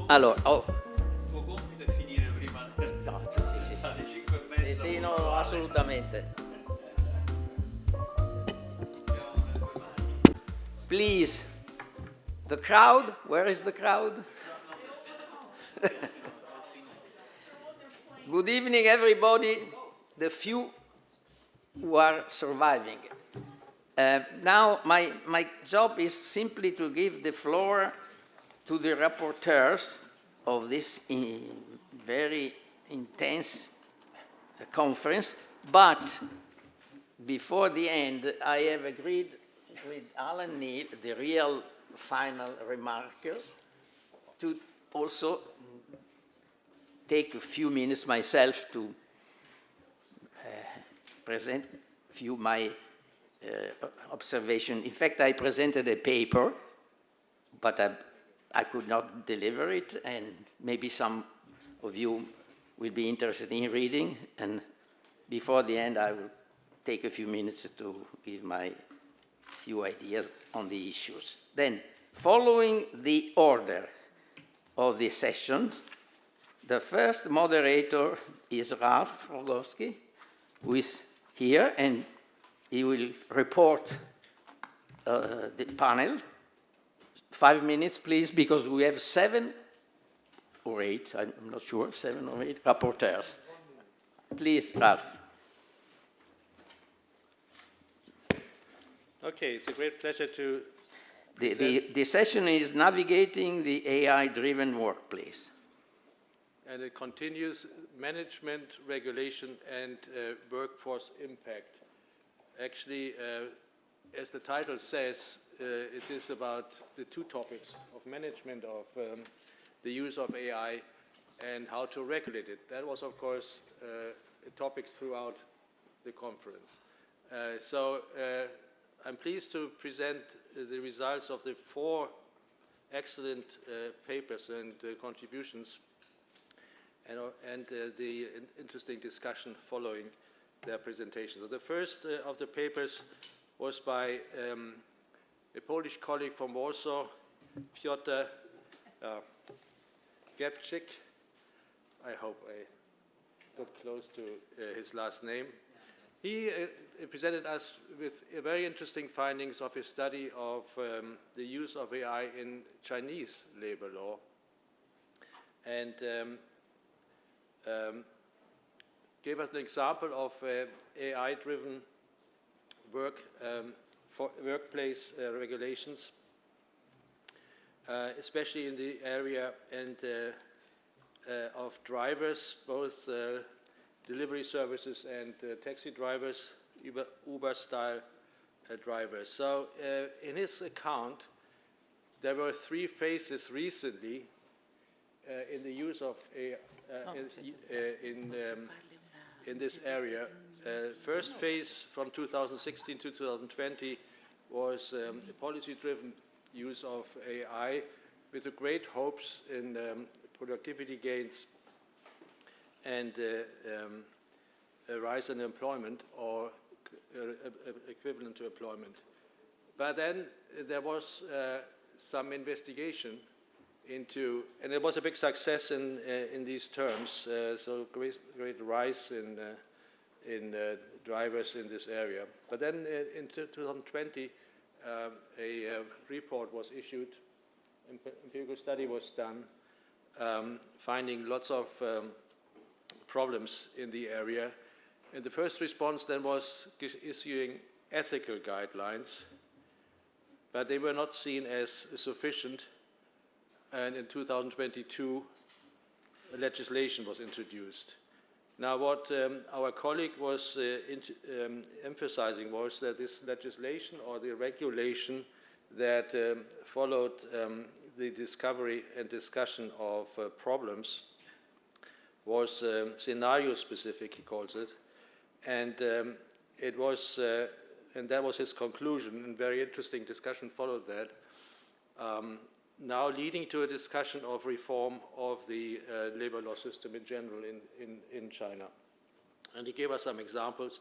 Allora, tuo compito è finire prima no, sì, alle 5:30. sì, no, assolutamente. Please, the crowd, where is the crowd? Good evening, everybody, the few who are surviving. Now, my job is simply to give the floor to the rapporteurs of this very intense conference, but before the end, I have agreed with Alan Neal, the real final remarker, to also take a few minutes myself to present a few my observations. In fact, I presented a paper, but I could not deliver it, and maybe some of you will be interested in reading, and before the end, I will take a few minutes to give my few ideas on the issues. Then, following the order of the sessions, the first moderator is Ralph Rogowski, who is here, and he will report the panel. 5 minutes, please, because we have 7 or 8, I'm not sure, 7 or 8 rapporteurs. Please, Ralph. Okay, it's a great pleasure to... The session is Navigating the AI-Driven Workplace. And it continues management, regulation, and workforce impact. Actually, as the title says, it is about the two topics of management of the use of AI and how to regulate it. That was, of course, a topic throughout the conference. I'm pleased to present the results of the 4 excellent papers and contributions and the interesting discussion following their presentation. So the first of the papers was by a Polish colleague from Warsaw, Piotr Gepczyk. I hope I got close to his last name. He presented us with very interesting findings of his study of the use of AI in Chinese labor law, and gave us an example of AI-driven workplace regulations, especially in the area of drivers, both delivery services and taxi drivers, Uber-style drivers. So in his account, there were 3 phases recently in the use of AI in this area. First phase from 2016 to 2020 was a policy-driven use of AI with the great hopes in productivity gains and a rise in employment or equivalent to employment. But then there was some investigation into, and it was a big success in these terms, so great rise in drivers in this area. But then in 2020, a report was issued, empirical study was done, finding lots of problems in the area. And the first response then was issuing ethical guidelines, but they were not seen as sufficient. And in 2022, legislation was introduced. Now, what our colleague was emphasizing was that this legislation or the regulation that followed the discovery and discussion of problems was scenario-specific, he calls it, and it was, and that was his conclusion. And very interesting discussion followed that. Now leading to a discussion of reform of the labor law system in general in China. And he gave us some examples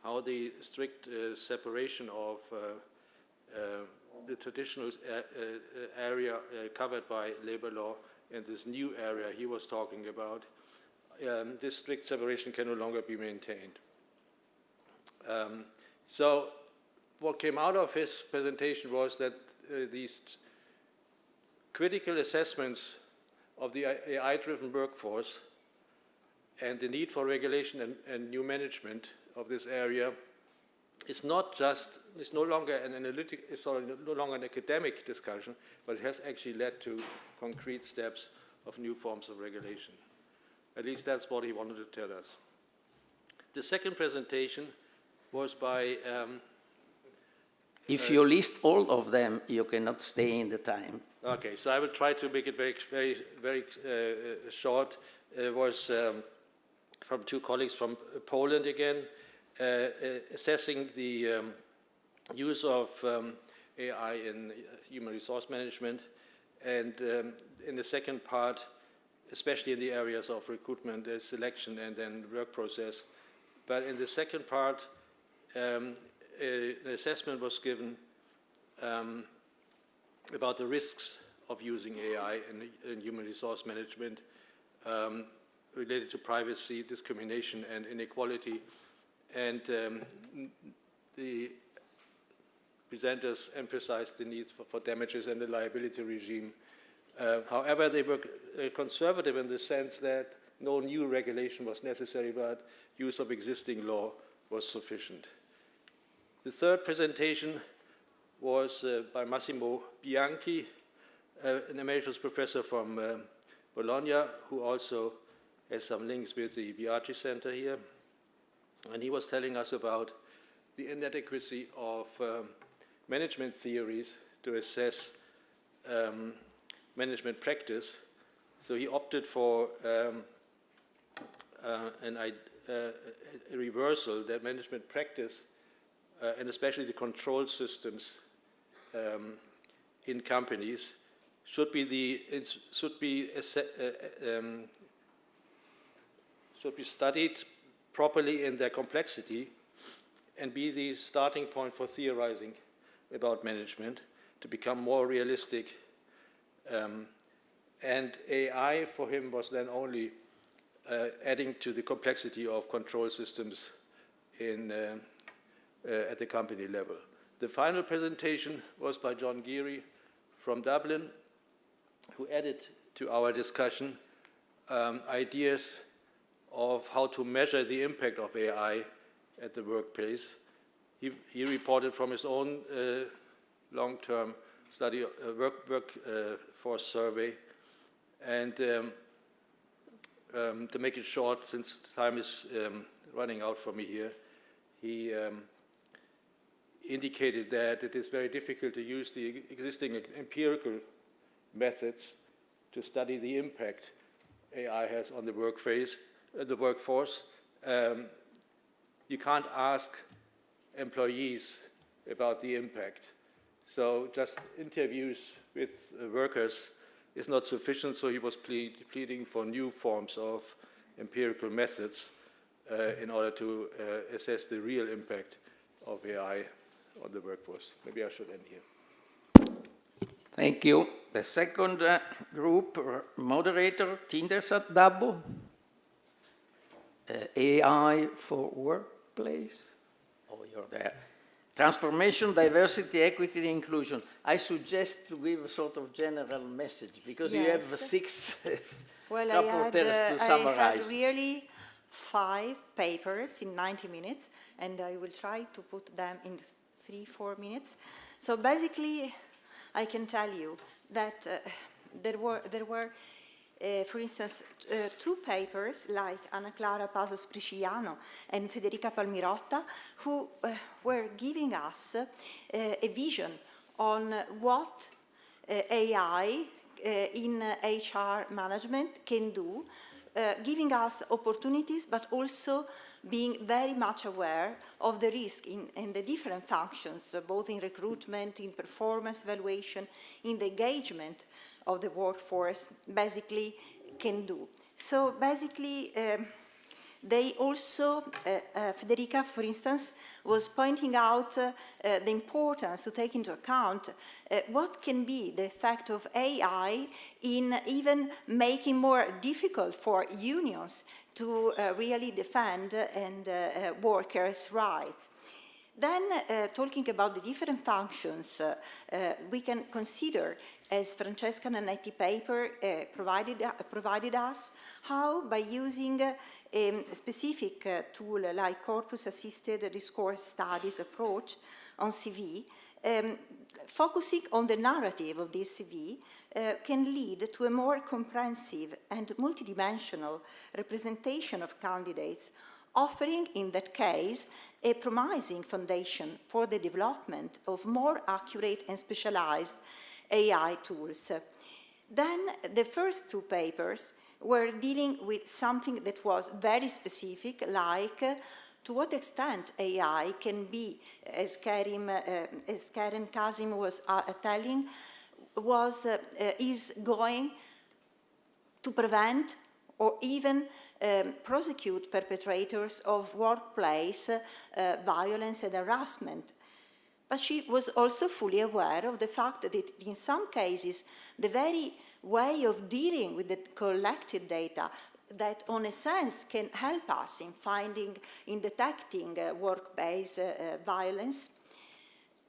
how the strict separation of the traditional area covered by labor law in this new area he was talking about, this strict separation can no longer be maintained. So what came out of his presentation was that these critical assessments of the AI-driven workforce and the need for regulation and new management of this area is not just, it's no longer an analytic, it's no longer an academic discussion, but it has actually led to concrete steps of new forms of regulation. At least that's what he wanted to tell us. The second presentation was by... if you list all of them, you cannot stay in the time. Okay, so I will try to make it very short. It was from two colleagues from Poland again, assessing the use of AI in human resource management, and in the second part, especially in the areas of recruitment, selection, and then work process. But in the second part, an assessment was given about the risks of using AI in human resource management related to privacy, discrimination, and inequality. And the presenters emphasized the need for damages and the liability regime. However, they were conservative in the sense that no new regulation was necessary, but use of existing law was sufficient. The third presentation was by Massimo Bianchi, an emeritus professor from Bologna, who also has some links with the Biagi Center here. And he was telling us about the inadequacy of management theories to assess management practice. So he opted for a reversal that management practice, and especially the control systems in companies, should be studied properly in their complexity and be the starting point for theorizing about management to become more realistic. And AI for him was then only adding to the complexity of control systems at the company level. The final presentation was by John Geary from Dublin, who added to our discussion ideas of how to measure the impact of AI at the workplace. He reported from his own long-term study, workforce survey, and to make it short, since time is running out for me here, he indicated that it is very difficult to use the existing empirical methods to study the impact AI has on the workforce. You can't ask employees about the impact. So just interviews with workers is not sufficient, so he was pleading for new forms of empirical methods in order to assess the real impact of AI on the workforce. Maybe I should end here. Thank you. The second group, moderator, Tindersat Dabo, AI for workplace. Oh, you're there. Transformation, diversity, equity, and inclusion. I suggest to give a sort of general message, because you have 6 rapporteurs to summarize. I had really 5 papers in 90 minutes, and I will try to put them in 3-4 minutes. So basically, I can tell you that there were for instance, 2 papers like Anna Clara Pasos Prisciano and Federica Palmirotta, who were giving us a vision on what AI in HR management can do, giving us opportunities, but also being very much aware of the risk in the different functions, both in recruitment, in performance evaluation, in the engagement of the workforce, basically can do. So basically, They also, Federica, for instance, was pointing out the importance to take into account what can be the effect of AI in even making more difficult for unions to really defend and workers' rights. Then, talking about the different functions, we can consider, as Francesca Nannetti paper provided us, how by using a specific tool like corpus-assisted discourse studies approach on CV, focusing on the narrative of this CV can lead to a more comprehensive and multidimensional representation of candidates, offering, in that case, a promising foundation for the development of more accurate and specialized AI tools. Then the first two papers were dealing with something that was very specific, like to what extent AI can be, as Karen Kazim was telling, is going to prevent or even prosecute perpetrators of workplace violence and harassment. But she was also fully aware of the fact that in some cases, the very way of dealing with the collected data that, in a sense, can help us in detecting work-based violence,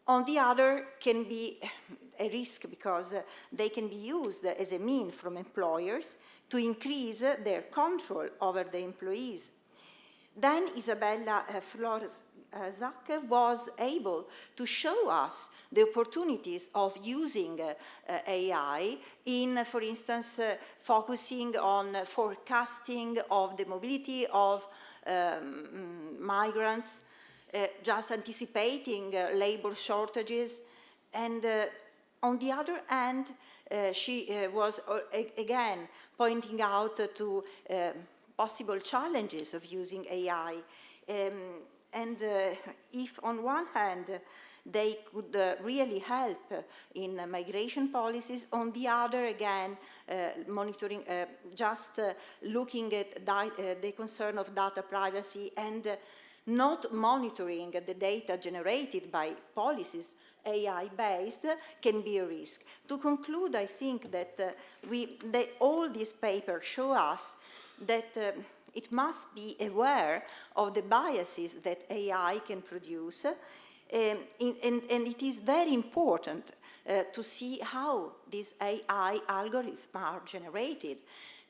on the other, can be a risk because they can be used as a means from employers to increase their control over the employees. Then Isabella Flores-Zac was able to show us the opportunities of using AI in, for instance, focusing on forecasting of the mobility of migrants, just anticipating labor shortages, and on the other hand, she was again pointing out to possible challenges of using AI. If on one hand they could really help in migration policies, on the other again, monitoring, just looking at the concern of data privacy and not monitoring the data generated by policies AI-based can be a risk. To conclude, I think that all these papers show us that it must be aware of the biases that AI can produce, and it is very important to see how these AI algorithms are generated.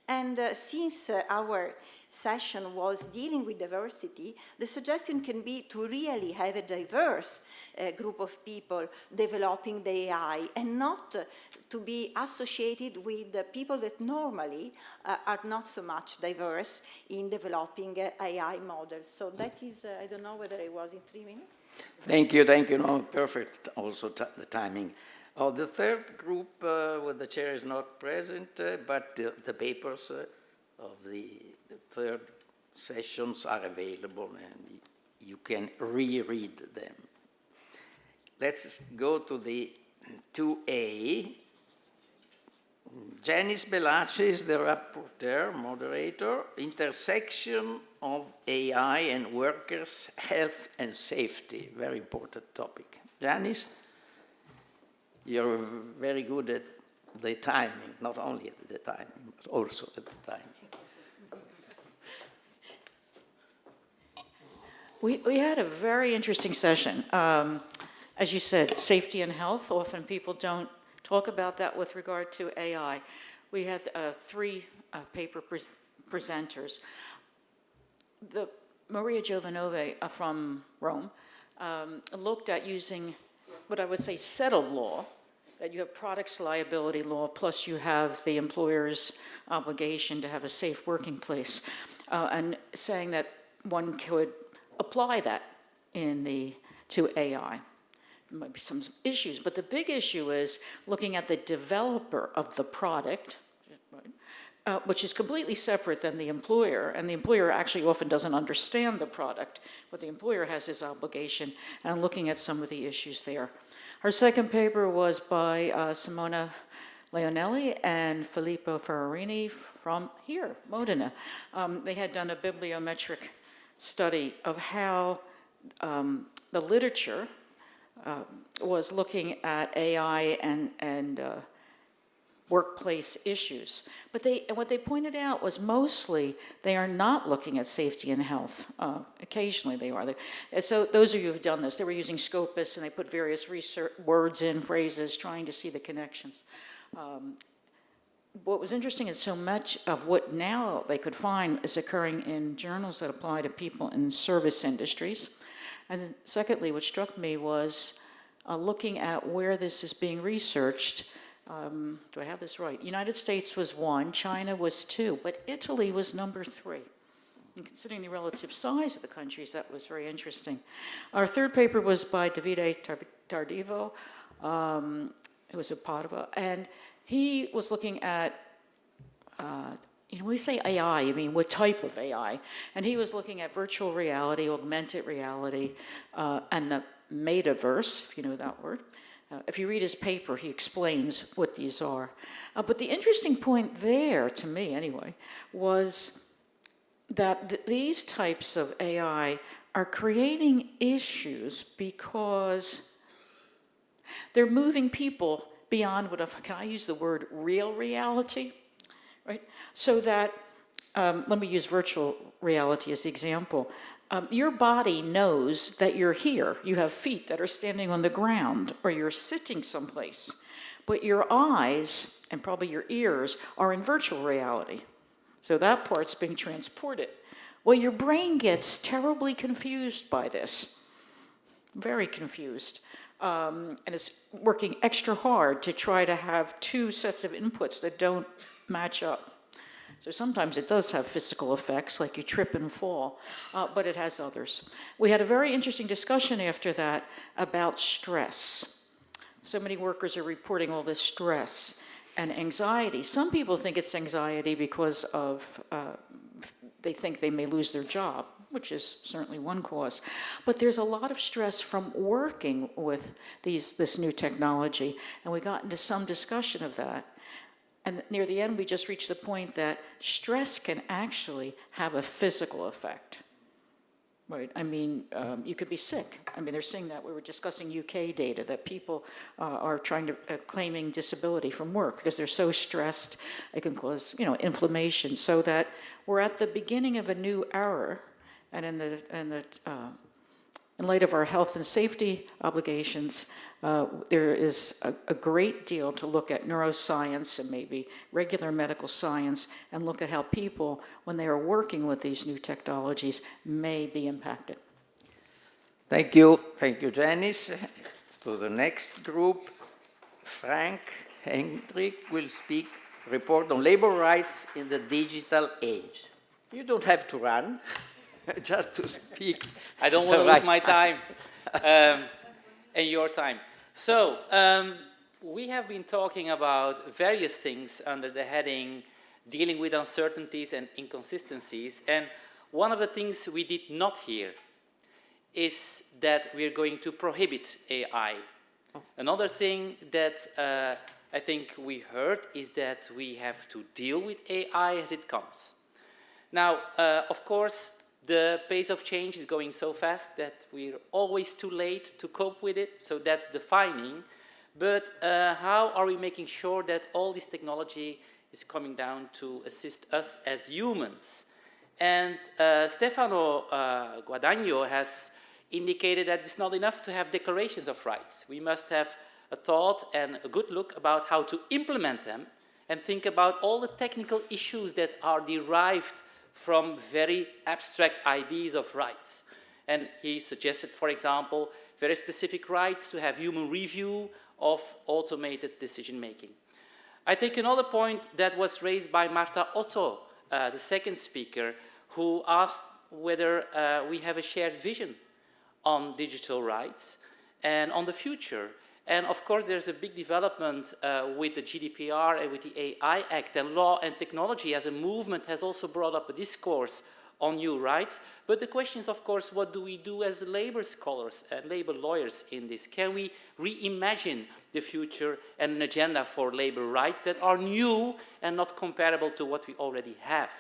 And since our session was dealing with diversity, the suggestion can be to really have a diverse group of people developing the AI and not to be associated with the people that normally are not so much diverse in developing AI models. So that is, I don't know whether it was in 3 minutes. Thank you. No, perfect also the timing. The third group, where the chair is not present, but the papers of the third sessions are available and you can reread them. Let's go to the 2A. Janice Bellacci is the rapporteur, moderator, intersection of AI and workers' health and safety, very important topic. Janice? You're very good at the timing, not only at the timing, but also at the timing. We had a very interesting session. As you said, safety and health, often people don't talk about that with regard to AI. We had 3 paper presenters. Maria Giovanove from Rome looked at using what I would say settled law, that you have products liability law, plus you have the employer's obligation to have a safe working place, and saying that one could apply that to AI. There might be some issues, but the big issue is looking at the developer of the product, which is completely separate than the employer, and the employer actually often doesn't understand the product. What the employer has is obligation, and looking at some of the issues there. Our second paper was by Simona Leonelli and Filippo Ferrarini from here, Modena. They had done a bibliometric study of how the literature was looking at AI and workplace issues. But what they pointed out was mostly they are not looking at safety and health. Occasionally they are. So those of you who have done this, they were using Scopus and they put various research words in, phrases, trying to see the connections. What was interesting is so much of what now they could find is occurring in journals that apply to people in service industries. And secondly, what struck me was looking at where this is being researched. Do I have this right? United States was 1, China was 2, but Italy was number 3. And considering the relative size of the countries, that was very interesting. Our third paper was by Davide Tardivo, who was at Padova, and he was looking at, when we say AI, I mean, what type of AI? And he was looking at virtual reality, augmented reality, and the metaverse, if you know that word. If you read his paper, he explains what these are. But the interesting point there, to me anyway, was that these types of AI are creating issues because they're moving people beyond can I use the word real reality, right? So that, let me use virtual reality as the example. Your body knows that you're here. You have feet that are standing on the ground, or you're sitting someplace. But your eyes, and probably your ears, are in virtual reality. So that part's being transported. Well, your brain gets terribly confused by this. Very confused. And it's working extra hard to try to have 2 sets of inputs that don't match up. So sometimes it does have physical effects, like you trip and fall, but it has others. We had a very interesting discussion after that about stress. So many workers are reporting all this stress and anxiety. Some people think it's anxiety because of, they think they may lose their job, which is certainly one cause. But there's a lot of stress from working with this new technology, and we got into some discussion of that. And near the end, we just reached the point that stress can actually have a physical effect, right? I mean, you could be sick. I mean, they're saying that. We were discussing UK data, that people are claiming disability from work because they're so stressed, it can cause, inflammation. So that we're at the beginning of a new era, and in light of our health and safety obligations, there is a great deal to look at neuroscience and maybe regular medical science and look at how people, when they are working with these new technologies, may be impacted. Thank you. Thank you, Janice. To the next group, Frank Hendrik will speak, report on labor rights in the digital age. You don't have to run, just to speak. I don't want to lose my time and your time. So, we have been talking about various things under the heading dealing with uncertainties and inconsistencies, and one of the things we did not hear is that we're going to prohibit AI. Another thing that I think we heard is that we have to deal with AI as it comes. Now, of course, the pace of change is going so fast that we're always too late to cope with it, so that's defining. But how are we making sure that all this technology is coming down to assist us as humans? And Stefano Guadagno has indicated that it's not enough to have declarations of rights. We must have a thought and a good look about how to implement them and think about all the technical issues that are derived from very abstract ideas of rights. And he suggested, for example, very specific rights to have human review of automated decision-making. I think another point that was raised by Marta Otto, the second speaker, who asked whether we have a shared vision on digital rights and on the future. And of course, there's a big development with the GDPR and with the AI Act, and law and technology as a movement has also brought up a discourse on new rights. But the question is, of course, what do we do as labor scholars and labor lawyers in this? Can we reimagine the future and an agenda for labor rights that are new and not comparable to what we already have?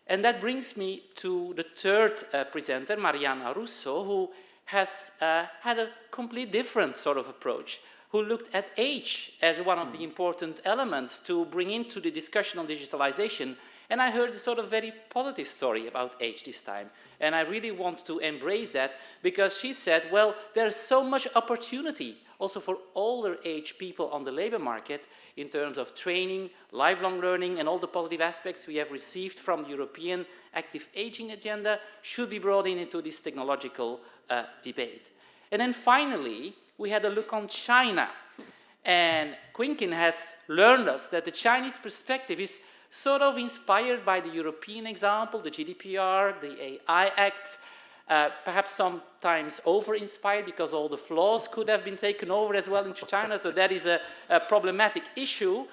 And that brings me to the third presenter, Mariana Russo, who has had a completely different sort of approach, who looked at age as one of the important elements to bring into the discussion on digitalization. And I heard a sort of very positive story about age this time. And I really want to embrace that, because she said, well, there's so much opportunity also for older age people on the labor market in terms of training, lifelong learning, and all the positive aspects we have received from the European active aging agenda should be brought into this technological debate. And then finally, we had a look on China. And Quinkin has learned us that the Chinese perspective is sort of inspired by the European example, the GDPR, the AI Act, perhaps sometimes over-inspired because all the flaws could have been taken over as well into China, so that is a problematic issue.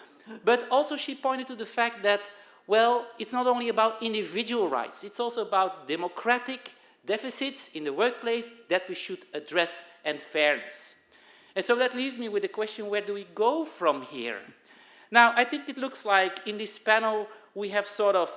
But also she pointed to the fact that, well, it's not only about individual rights, it's also about democratic deficits in the workplace that we should address, and fairness. And so that leaves me with the question, where do we go from here? Now, I think it looks like in this panel we have sort of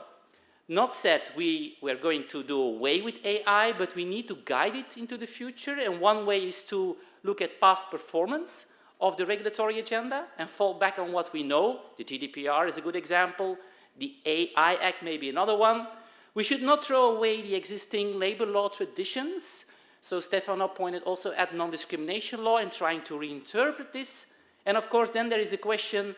not said we're going to do away with AI, but we need to guide it into the future. And one way is to look at past performance of the regulatory agenda and fall back on what we know. The GDPR is a good example. The AI Act may be another one. We should not throw away the existing labor law traditions. So Stefano pointed also at non-discrimination law and trying to reinterpret this. And of course, then there is a question,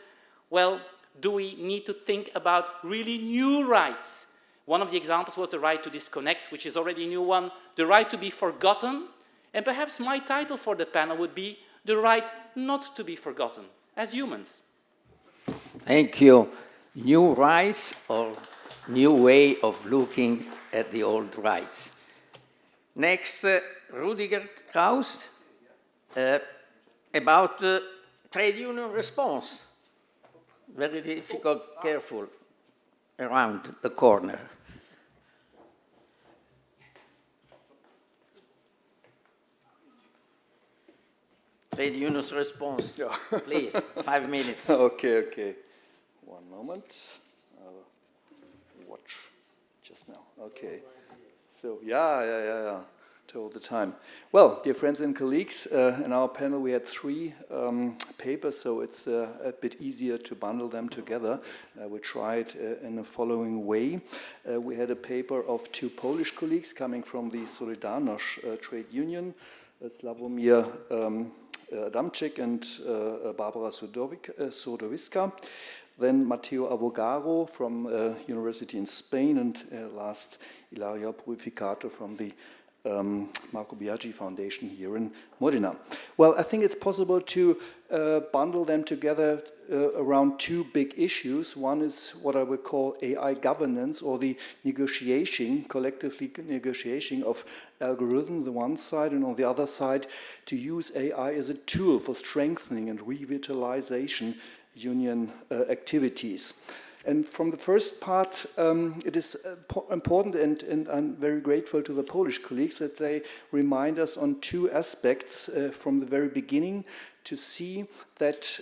well, do we need to think about really new rights? One of the examples was the right to disconnect, which is already a new one, the right to be forgotten, and perhaps my title for the panel would be the right not to be forgotten as humans. Thank you. New rights or new way of looking at the old rights. Next, Rudiger Kraus, about trade union response. Very difficult, careful, around the corner. Trade unions response, please, 5 minutes. Okay. One moment. Watch just now. Okay. So, yeah. All the time. Well, dear friends and colleagues, in our panel we had 3 papers, so it's a bit easier to bundle them together. I will try it in the following way. We had a paper of 2 Polish colleagues coming from the Solidarność trade union, Sławomir Adamczyk and Barbara Sodowiska. Then Matteo Avogaro from University in Spain, and last Ilaria Purificato from the Marco Biagi Foundation here in Modena. Well, I think it's possible to bundle them together around 2 big issues. One is what I would call AI governance, or the collectively negotiating of algorithms on the one side, and on the other side, to use AI as a tool for strengthening and revitalization union activities. And from the first part, it is important, and I'm very grateful to the Polish colleagues that they remind us on 2 aspects from the very beginning, to see that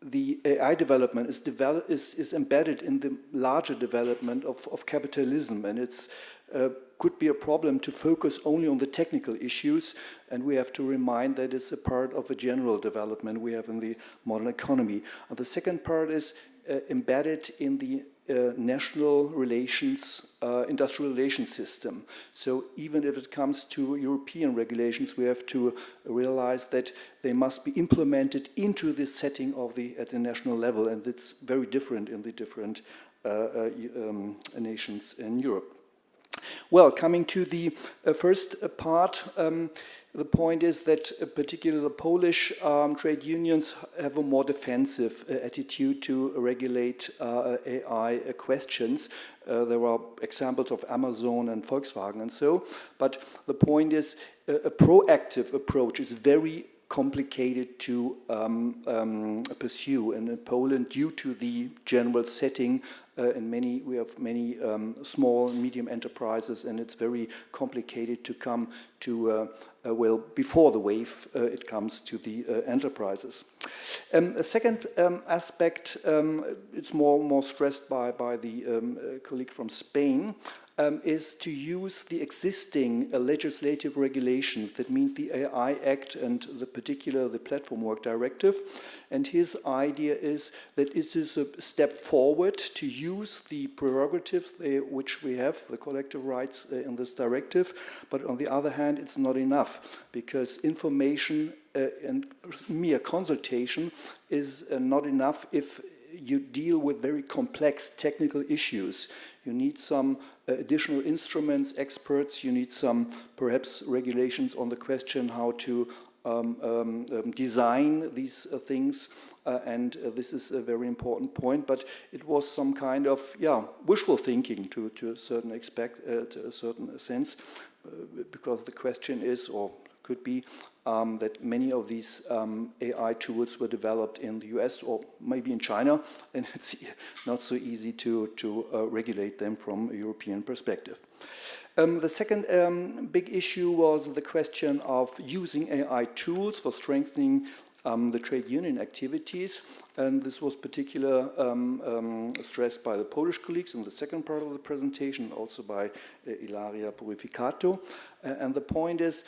the AI development is embedded in the larger development of capitalism, and it's could be a problem to focus only on the technical issues, and we have to remind that it's a part of a general development we have in the modern economy. And the second part is embedded in the national relations, industrial relations system. So even if it comes to European regulations, we have to realize that they must be implemented into the setting of at the national level, and it's very different in the different nations in Europe. Well, coming to the first part, the point is that particularly the Polish trade unions have a more defensive attitude to regulate AI questions. There are examples of Amazon and Volkswagen and so, but the point is a proactive approach is very complicated to pursue. And in Poland, due to the general setting, we have many small and medium enterprises, and it's very complicated to come to, well, before the wave, it comes to the enterprises. A second aspect, it's more stressed by the colleague from Spain, is to use the existing legislative regulations. That means the AI Act and the Platform Work Directive. And his idea is that it is a step forward to use the prerogatives which we have, the collective rights in this directive. But on the other hand, it's not enough, because information and mere consultation is not enough if you deal with very complex technical issues. You need some additional instruments, experts, you need some perhaps regulations on the question how to design these things, and this is a very important point, but it was some kind of wishful thinking to a certain to a certain sense, because the question is, or could be, that many of these AI tools were developed in the US or maybe in China, and it's not so easy to regulate them from a European perspective. The second big issue was the question of using AI tools for strengthening the trade union activities, and this was particularly stressed by the Polish colleagues in the second part of the presentation, also by Ilaria Purificato. And the point is,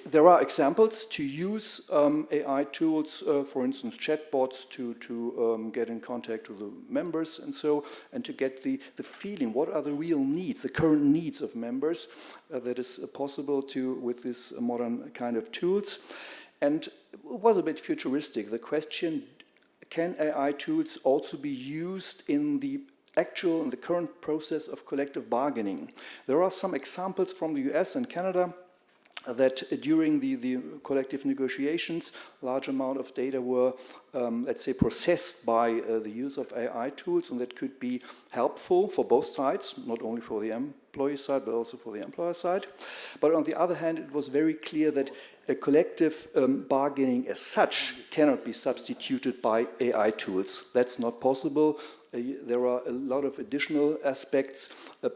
there are examples to use AI tools, for instance, chatbots to get in contact with the members and to get the feeling, what are the real needs, the current needs of members, that is possible with this modern kind of tools. And it was a bit futuristic. The question, can AI tools also be used in the current process of collective bargaining? There are some examples from the US and Canada that during the collective negotiations, large amount of data were, let's say, processed by the use of AI tools, and that could be helpful for both sides, not only for the employee side, but also for the employer side. But on the other hand, it was very clear that a collective bargaining as such cannot be substituted by AI tools. That's not possible. There are a lot of additional aspects,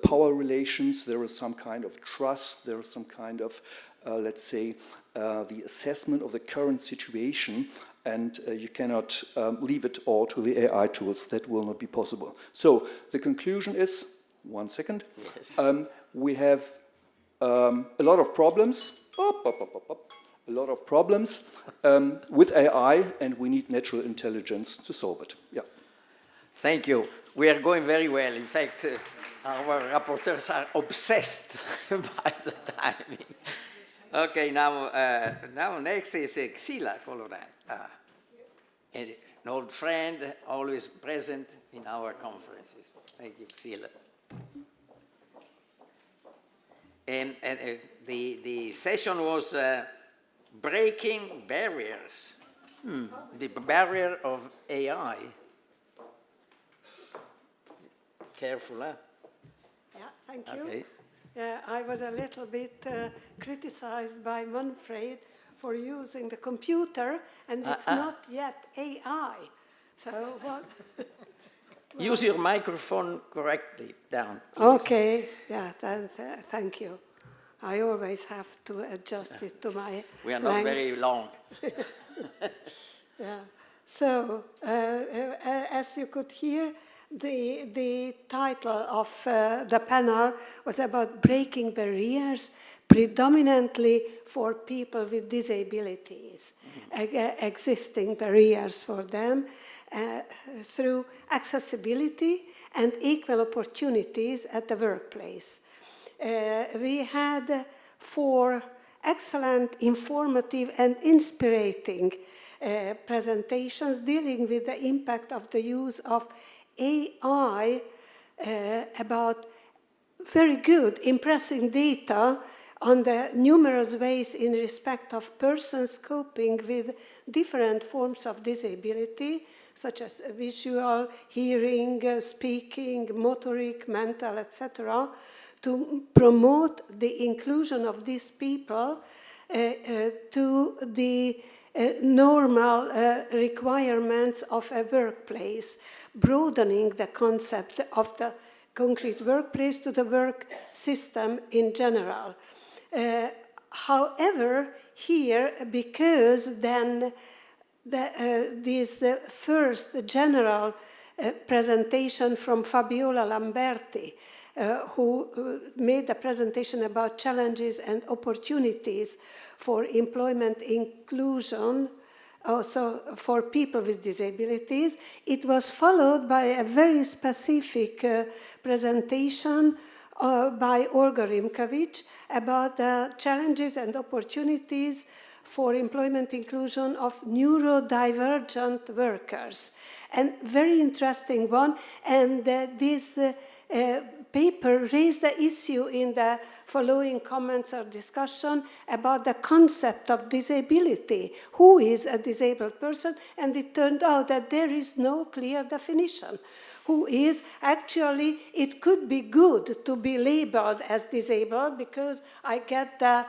power relations, there is some kind of trust, there is some kind of, let's say, the assessment of the current situation, and you cannot leave it all to the AI tools. That will not be possible. So the conclusion is, one second, yes. We have a lot of problems, with AI, and we need natural intelligence to solve it. Yeah. Thank you. We are going very well. In fact, our rapporteurs are obsessed by the timing. Okay, now next is Xila Coloran, an old friend, always present in our conferences. Thank you, Xila. And the session was breaking barriers, the barrier of AI. Careful, huh? Yeah, thank you. Okay. I was a little bit criticized by Manfred for using the computer, and it's not yet AI. So what? Use your microphone correctly down. Please. Okay, yeah, thank you. I always have to adjust it to my We are not very long. Yeah. So, as you could hear, the title of the panel was about breaking barriers, predominantly for people with disabilities, existing barriers for them through accessibility and equal opportunities at the workplace. We had 4 excellent, informative, and inspiring presentations dealing with the impact of the use of AI, about very good, impressive data on the numerous ways in respect of persons coping with different forms of disability, such as visual, hearing, speaking, motoric, mental, etc., to promote the inclusion of these people to the normal requirements of a workplace, broadening the concept of the concrete workplace to the work system in general. However, here, because then this first general presentation from Fabiola Lamberti, who made a presentation about challenges and opportunities for employment inclusion, also for people with disabilities. It was followed by a very specific presentation by Olga Rimkovic about the challenges and opportunities for employment inclusion of neurodivergent workers. And very interesting one, and this paper raised the issue in the following comments or discussion about the concept of disability. Who is a disabled person? And it turned out that there is no clear definition. Who is, actually, it could be good to be labeled as disabled because I get the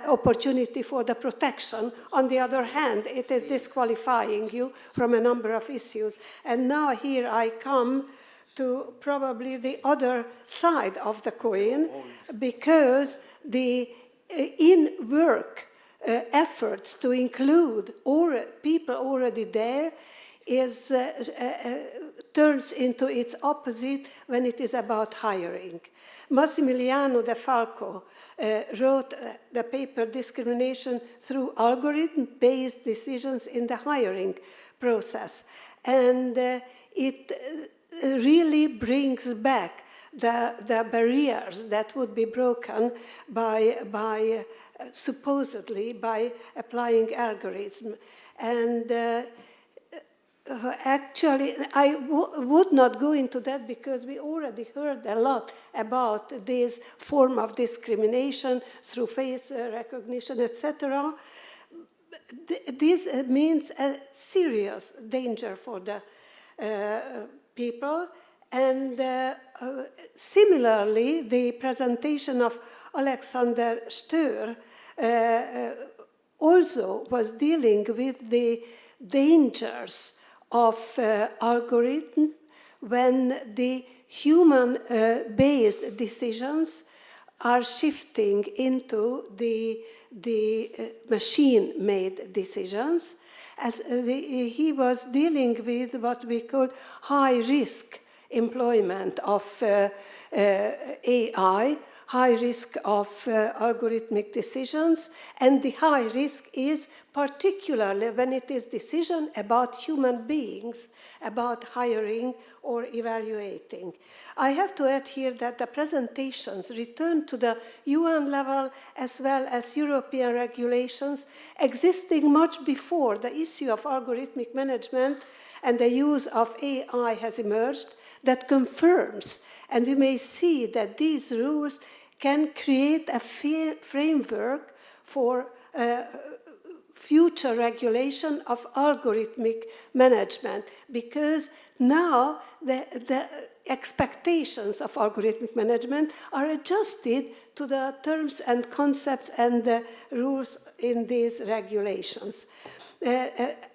opportunity for the protection. On the other hand, it is disqualifying you from a number of issues. And now here I come to probably the other side of the coin, because the in-work efforts to include people already there is turns into its opposite when it is about hiring. Massimiliano De Falco wrote the paper Discrimination Through Algorithm-Based Decisions in the Hiring Process. And it really brings back the barriers that would be broken by supposedly by applying algorithm. And actually, I would not go into that because we already heard a lot about this form of discrimination through face recognition, etc. This means a serious danger for the people. And similarly, the presentation of Alexander Stör also was dealing with the dangers of algorithm when the human-based decisions are shifting into the machine-made decisions. As he was dealing with what we call high-risk employment of AI, high risk of algorithmic decisions, and the high risk is particularly when it is decision about human beings, about hiring or evaluating. I have to add here that the presentations return to the UN level as well as European regulations existing much before the issue of algorithmic management and the use of AI has emerged, that confirms, and we may see that these rules can create a framework for future regulation of algorithmic management, because now the expectations of algorithmic management are adjusted to the terms and concepts and the rules in these regulations.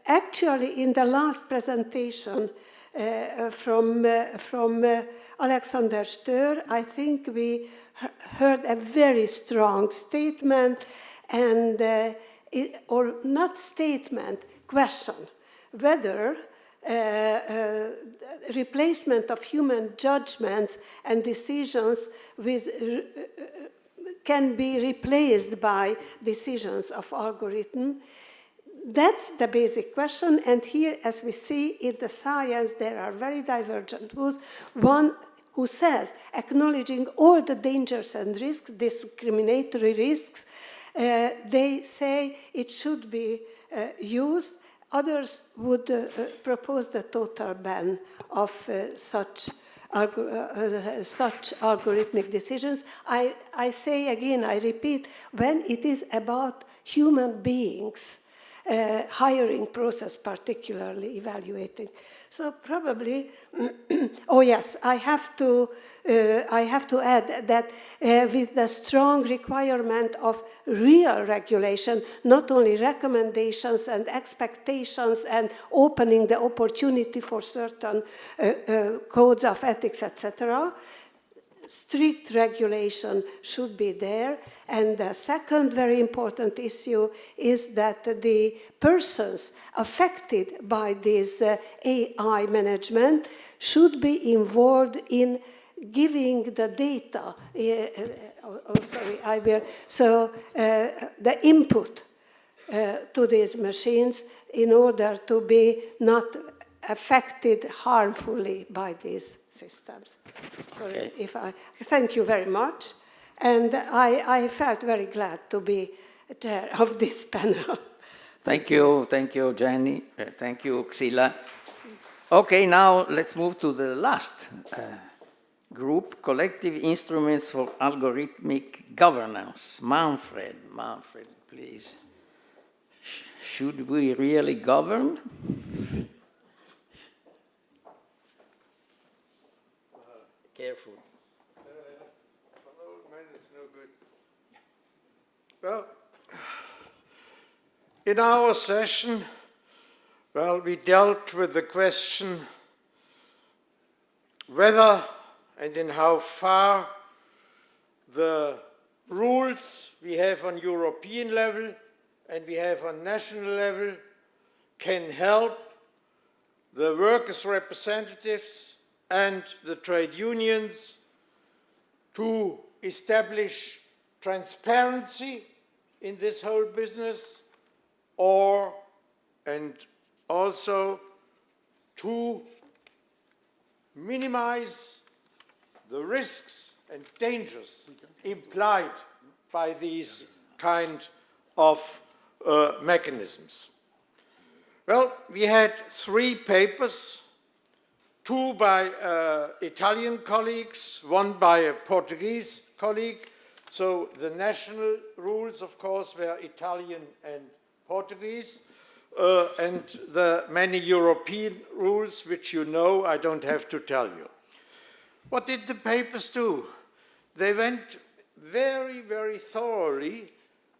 Actually, in the last presentation from Alexander Stör, I think we heard a very strong statement, and or not statement, question, whether replacement of human judgments and decisions with can be replaced by decisions of algorithm. That's the basic question, and here, as we see in the science, there are very divergent views. One who says, acknowledging all the dangers and risks, discriminatory risks, they say it should be used. Others would propose the total ban of such algorithmic decisions. I say again, I repeat, when it is about human beings, hiring process, particularly evaluating. So probably, oh yes, I have to add that with the strong requirement of real regulation, not only recommendations and expectations and opening the opportunity for certain codes of ethics, etc., strict regulation should be there. And the second very important issue is that the persons affected by this AI management should be involved in giving the data. The input to these machines in order to be not affected harmfully by these systems. Sorry if I thank you very much, and I felt very glad to be chair of this panel. Thank you, Jenny. Thank you, Xila. Okay, now let's move to the last group, Collective Instruments for Algorithmic Governance. Manfred, please. Should we really govern? Careful. No good. Well, in our session, we dealt with the question whether and in how far the rules we have on European level and we have on national level can help the workers' representatives and the trade unions to establish transparency in this whole business, and also to minimize the risks and dangers implied by these kind of mechanisms. Well, we had 3 papers, 2 by Italian colleagues, 1 by a Portuguese colleague. So the national rules, of course, were Italian and Portuguese, and the many European rules, which you know, I don't have to tell you. What did the papers do? They went very, very thoroughly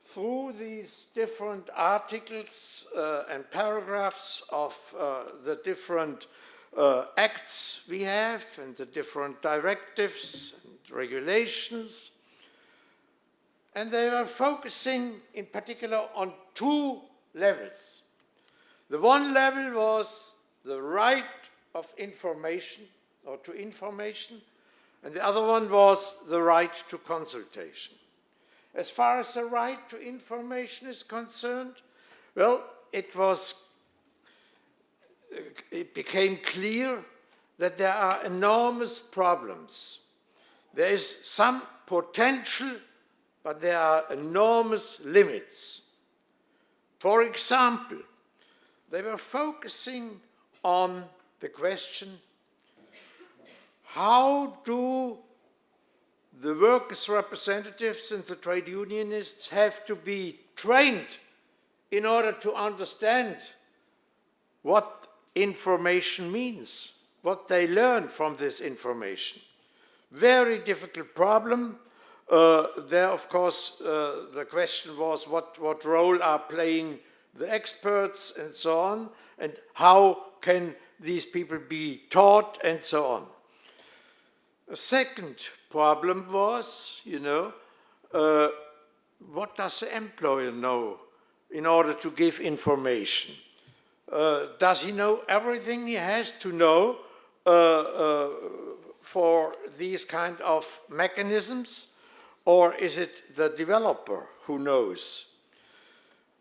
through these different articles and paragraphs of the different acts we have and the different directives and regulations. And they were focusing in particular on 2 levels. The one level was the right of information or to information, and the other one was the right to consultation. As far as the right to information is concerned, well, it became clear that there are enormous problems. There is some potential, but there are enormous limits. For example, they were focusing on the question, how do the workers' representatives and the trade unionists have to be trained in order to understand what information means, what they learn from this information. Very difficult problem. There, of course, the question was what role are playing the experts and so on, and how can these people be taught and so on. A second problem was, what does the employer know in order to give information? Does he know everything he has to know for these kind of mechanisms, or is it the developer who knows?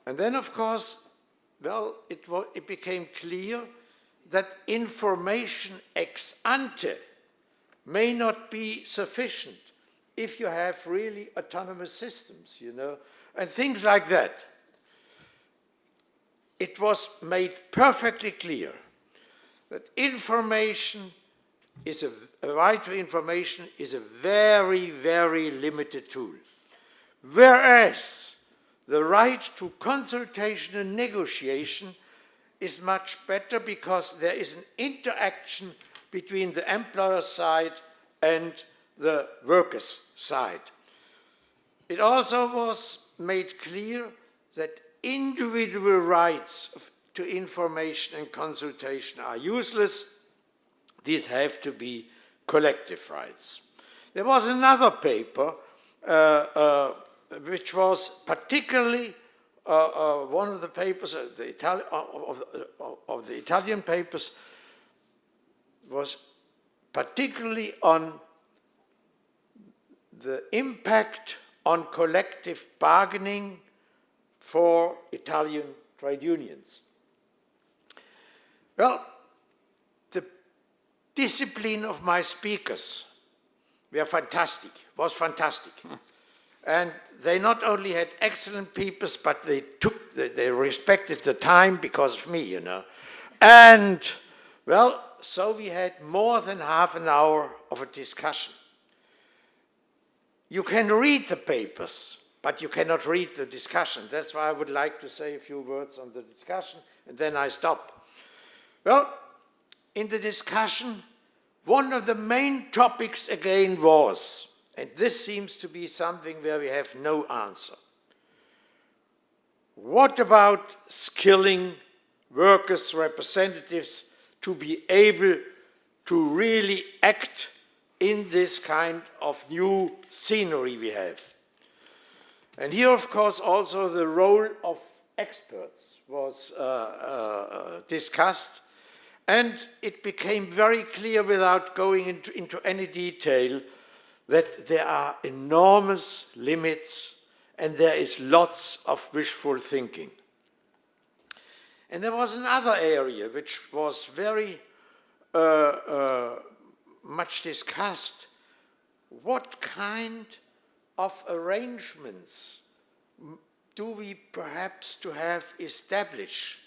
And then, of course, well, it became clear that information ex ante may not be sufficient if you have really autonomous systems, and things like that. It was made perfectly clear that information is a right to information is a very, very limited tool. Whereas the right to consultation and negotiation is much better because there is an interaction between the employer side and the workers' side. It also was made clear that individual rights to information and consultation are useless. These have to be collective rights. There was another paper which was particularly one of the papers, of the Italian papers, was particularly on the impact on collective bargaining for Italian trade unions. Well, the discipline of my speakers was fantastic. And they not only had excellent papers, but they respected the time because of me, you know. And, well, so we had more than half an hour of a discussion. You can read the papers, but you cannot read the discussion. That's why I would like to say a few words on the discussion, and then I stop. Well, in the discussion, one of the main topics again was, and this seems to be something where we have no answer, what about skilling workers' representatives to be able to really act in this kind of new scenery we have? And here, of course, also the role of experts was discussed, and it became very clear without going into any detail that there are enormous limits and there is lots of wishful thinking. And there was another area which was very much discussed. What kind of arrangements do we perhaps to have established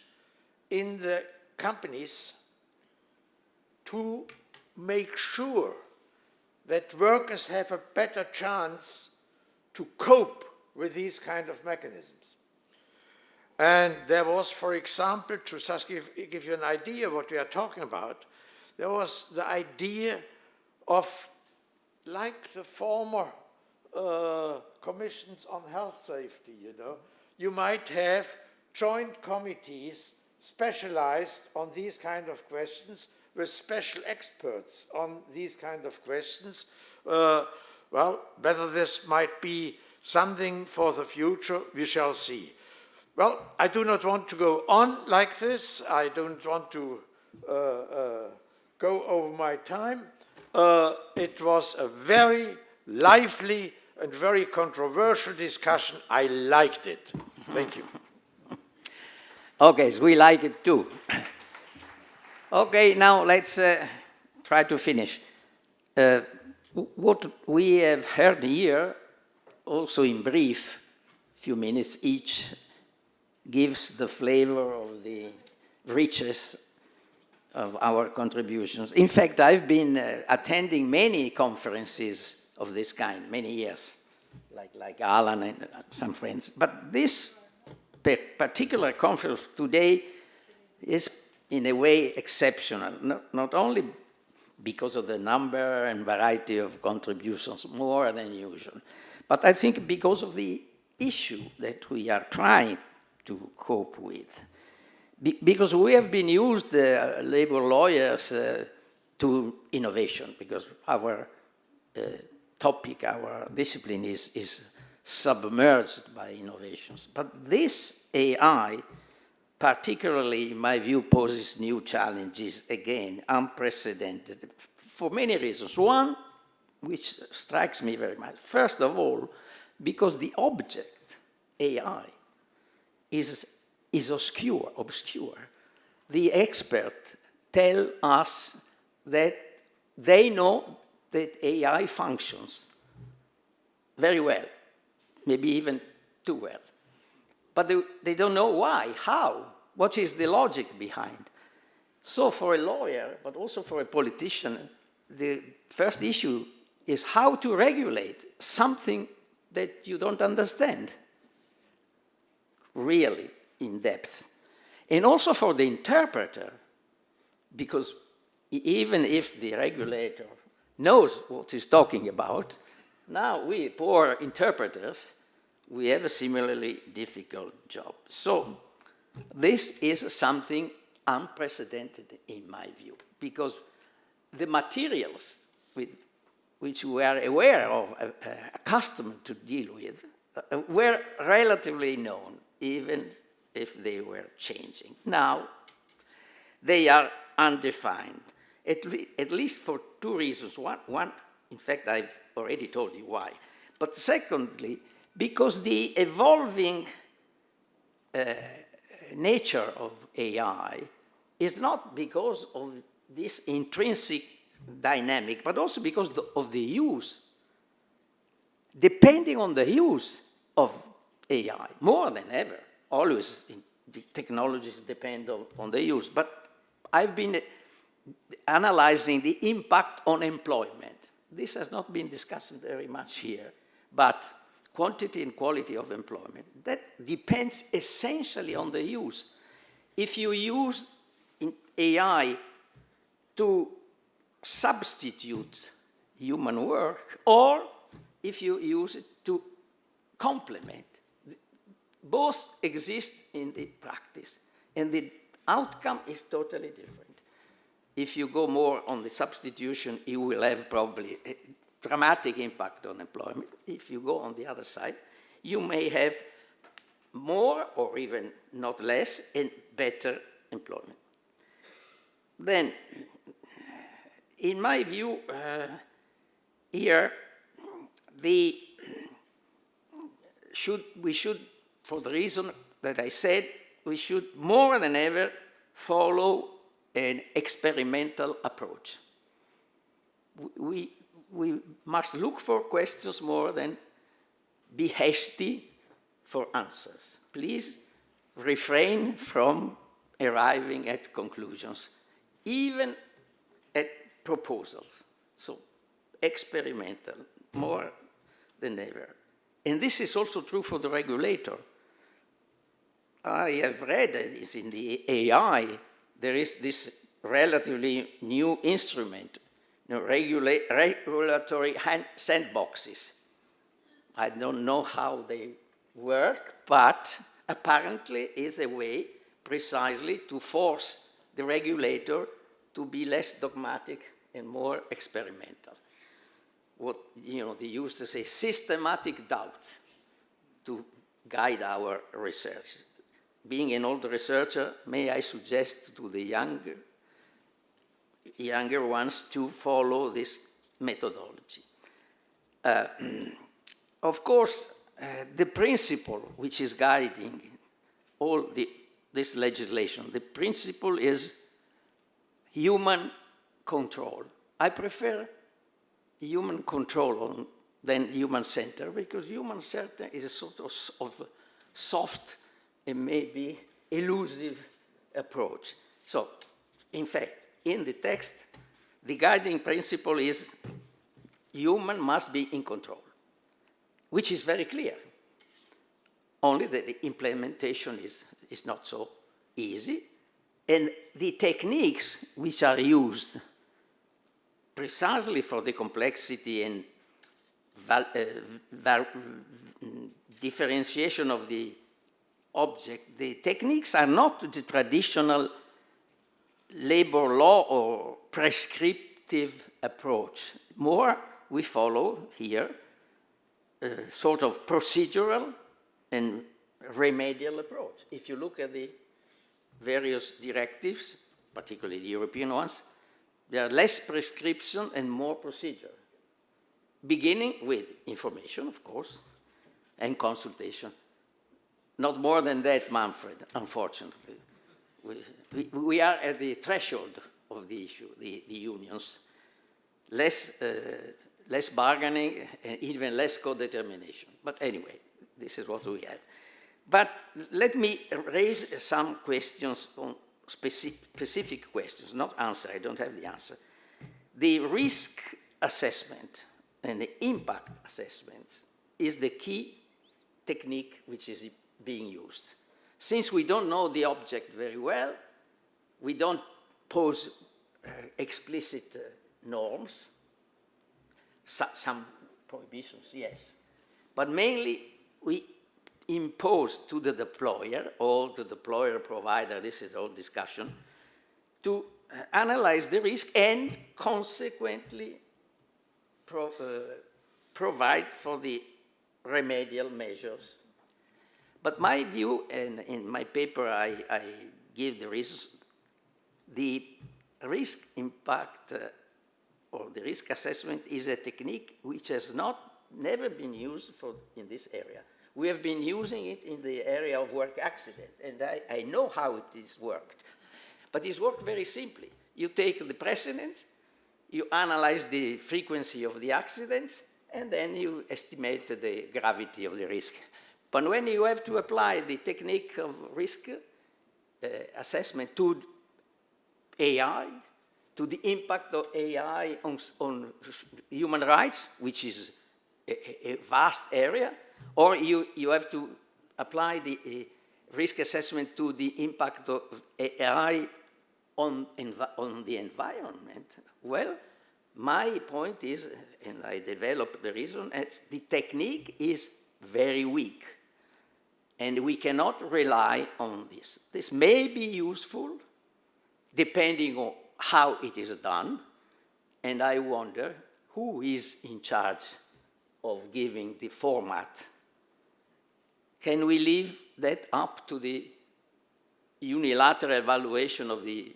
in the companies to make sure that workers have a better chance to cope with these kind of mechanisms? And there was, for example, to just give you an idea what we are talking about, there was the idea of, like the former commissions on health safety, you know, you might have joint committees specialized on these kind of questions with special experts on these kind of questions. Well, whether this might be something for the future, we shall see. Well, I do not want to go on like this. I don't want to go over my time. It was a very lively and very controversial discussion. I liked it. Thank you. Okay, so we like it too. Okay, now let's try to finish. What we have heard here, also in brief, few minutes each, gives the flavor of the richness of our contributions. In fact, I've been attending many conferences of this kind, many years, like Alan and some friends. But this particular conference today is, in a way, exceptional, not only because of the number and variety of contributions, more than usual, but I think because of the issue that we are trying to cope with. Because we have been used, labor lawyers, to innovation, because our topic, our discipline is submerged by innovations. But this AI, particularly in my view, poses new challenges, again, unprecedented, for many reasons. One, which strikes me very much, first of all, because the object, AI, is obscure. The experts tell us that they know that AI functions very well, maybe even too well. But they don't know why, how, what is the logic behind. So for a lawyer, but also for a politician, the first issue is how to regulate something that you don't understand. really in depth. And also for the interpreter, because even if the regulator knows what he's talking about, now we poor interpreters, we have a similarly difficult job. So this is something unprecedented in my view, because the materials which we are aware of, accustomed to deal with, were relatively known, even if they were changing. Now, they are undefined, at least for two reasons. One, in fact, I've already told you why. But secondly, because the evolving nature of AI is not because of this intrinsic dynamic, but also because of the use. Depending on the use of AI, more than ever, always the technologies depend on the use. But I've been analyzing the impact on employment. This has not been discussed very much here, but quantity and quality of employment, that depends essentially on the use. If you use AI to substitute human work, or if you use it to complement, both exist in the practice, and the outcome is totally different. If you go more on the substitution, you will have probably a dramatic impact on employment. If you go on the other side, you may have more or even not less and better employment. Then, in my view, here, we should, for the reason that I said, we should more than ever follow an experimental approach. We must look for questions more than be hasty for answers. Please refrain from arriving at conclusions, even at proposals. So experimental, more than ever. And this is also true for the regulator. I have read this in the AI. There is this relatively new instrument, regulatory sandboxes. I don't know how they work, but apparently is a way precisely to force the regulator to be less dogmatic and more experimental. What they used to say, systematic doubt to guide our research. Being an old researcher, may I suggest to the younger ones to follow this methodology. Of course, the principle which is guiding all this legislation, the principle is human control. I prefer human control than human-centered, because human-centered is a sort of soft and maybe elusive approach. So, in fact, in the text, the guiding principle is human must be in control, which is very clear. Only that the implementation is not so easy, and the techniques which are used precisely for the complexity and differentiation of the object, the techniques are not the traditional labor law or prescriptive approach. More, we follow here a sort of procedural and remedial approach. If you look at the various directives, particularly the European ones, there are less prescription and more procedure, beginning with information, of course, and consultation. Not more than that, Manfred, unfortunately. We are at the threshold of the issue, the unions. Less bargaining and even less co-determination. But anyway, this is what we have. But let me raise some questions, on specific questions, not answer, I don't have the answer. The risk assessment and the impact assessment is the key technique which is being used. Since we don't know the object very well, we don't pose explicit norms, some prohibitions, yes. But mainly we impose to the deployer or the deployer provider, this is all discussion, to analyze the risk and consequently provide for the remedial measures. But my view, and in my paper I give the reasons, the risk impact or the risk assessment is a technique which has never been used in this area. We have been using it in the area of work accident, and I know how it is worked. But it's worked very simply. You take the precedent, you analyze the frequency of the accidents, and then you estimate the gravity of the risk. But when you have to apply the technique of risk assessment to AI, to the impact of AI on human rights, which is a vast area, or you have to apply the risk assessment to the impact of AI on the environment. Well, my point is, and I developed the reason, is the technique is very weak. And we cannot rely on this. This may be useful depending on how it is done, and I wonder who is in charge of giving the format. Can we leave that up to the unilateral evaluation of the